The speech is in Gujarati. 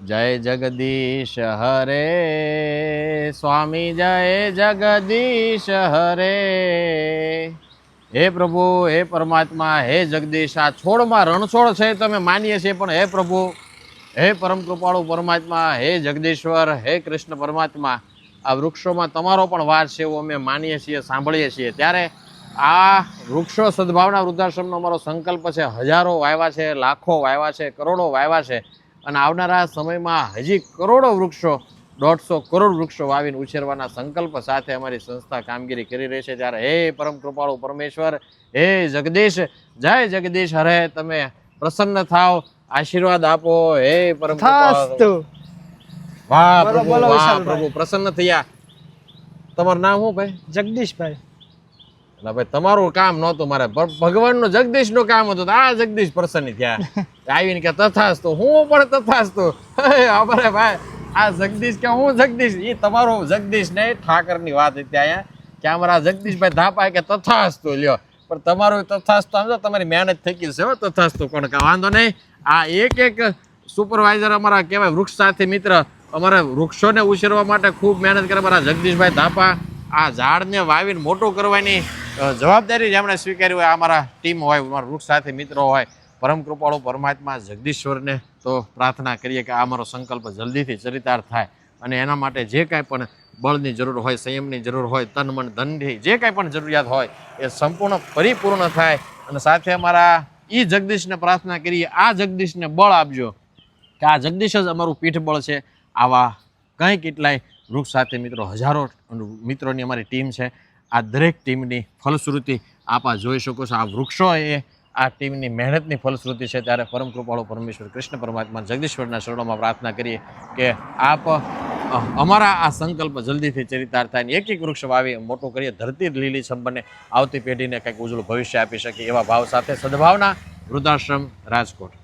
जय जगदीश हरे स्वामी जय जगदीश हरे। हे प्रभु हे परमात्मा हे जगदीश आ छोड़मां रणछोड़ छे तो अमे मानीए छीए पण हे प्रभु हे परम कृपाळु परमात्मा हे जगदीश्वर हे कृष्ण परमात्मा आ वृक्षोमां तमारो पण वास छे एवुं अमे मानीए छीए सांभळीए छीए। त्यारे आ वृक्षो सद्भावना वृद्धाश्रमनो अमारो संकल्प छे। हजारों वाव्या छे, लाखों वाव्या छे, करोड़ों वाव्या छे અને આવનારા સમયમાં હજી કરોડો વૃક્ષો 150 કરોડ વૃક્ષો વાવીને ઉછેરવાના સંકલ્પ સાથે અમારી સંસ્થા કામગીરી કરી રહી છે। ત્યારે હે પરમ કૃપાળુ પરમેશ્વર હે જગદીશ જય જગદીશ હરે તમે પ્રસન્ન થાઓ, આશીર્વાદ આપો। હે પરમ કૃપાળુ વાહ પ્રભુ પ્રસન્ન થયા। તમારું નામ શું ભાઈ? જગદીશભાઈ। ભાઈ તમારું કામ નહોતું મારે, ભગવાનનું જગદીશનું કામ હતું। આ જગદીશ પ્રસન્ન થયા આવીને કે તથાસ્તુ, હું પણ તથાસ્તુ। અમારે ભાઈ આ જગદીશ કે હું જગદીશ, એ તમારું જગદીશ નહીં ઠાકરની વાત હતી અહીંયા કે અમારા જગદીશભાઈ ધાપા કે તથાસ્તુ લ્યો, પણ તમારું તથાસ્તુ આમ તો તમારી મહેનત થઈ ગઈ છે તથાસ્તુ કોણ કા વાંધો નહીં। આ એક સુપરવાઇઝર અમારા કહેવાય વૃક્ષ સાથી મિત્ર અમારા વૃક્ષોને ઉછેરવા માટે ખૂબ મહેનત કરે અમારા જગદીશભાઈ ધાપા। આ ઝાડને વાવીને મોટું કરવાની જવાબદારી જેમણે સ્વીકારી હોય અમારા ટીમ હોય, અમારા વૃક્ષ સાથી મિત્રો હોય, પરમ કૃપાળુ પરમાત્મા જગદીશ્વરને તો પ્રાર્થના કરીએ કે આ અમારો સંકલ્પ જલ્દીથી ચરિતાર્થ થાય અને એના માટે જે કાંઈ પણ બળની જરૂર હોય, સંયમની જરૂર હોય, તન મન ધનની જે કાંઈ પણ જરૂરિયાત હોય એ સંપૂર્ણ પરિપૂર્ણ થાય। અને સાથે અમારા એ જગદીશને પ્રાર્થના કરીએ આ જગદીશને બળ આપજો કે આ જગદીશ જ અમારું પીઠબળ છે। આવા કંઈ કેટલાય વૃક્ષ સાથે મિત્રો હજારો મિત્રોની અમારી ટીમ છે। આ દરેક ટીમની ફલશ્રુતિ આપ આ જોઈ શકો છો। આ વૃક્ષો એ આ ટીમની મહેનતની ફલશ્રુતિ છે। ત્યારે પરમ કૃપાળુ પરમેશ્વર કૃષ્ણ પરમાત્મા જગદીશ્વરના શરણોમાં પ્રાર્થના કરીએ કે આપ અમારા આ સંકલ્પ જલ્દીથી ચરિતાર્થ થાય ને એક વૃક્ષ વાવી મોટું કરીએ, ધરતી લીલી છમ બને, આવતી પેઢીને કંઈક ઉજળું ભવિષ્ય આપી શકે એવા ભાવ સાથે સદભાવના વૃદ્ધાશ્રમ રાજકોટ।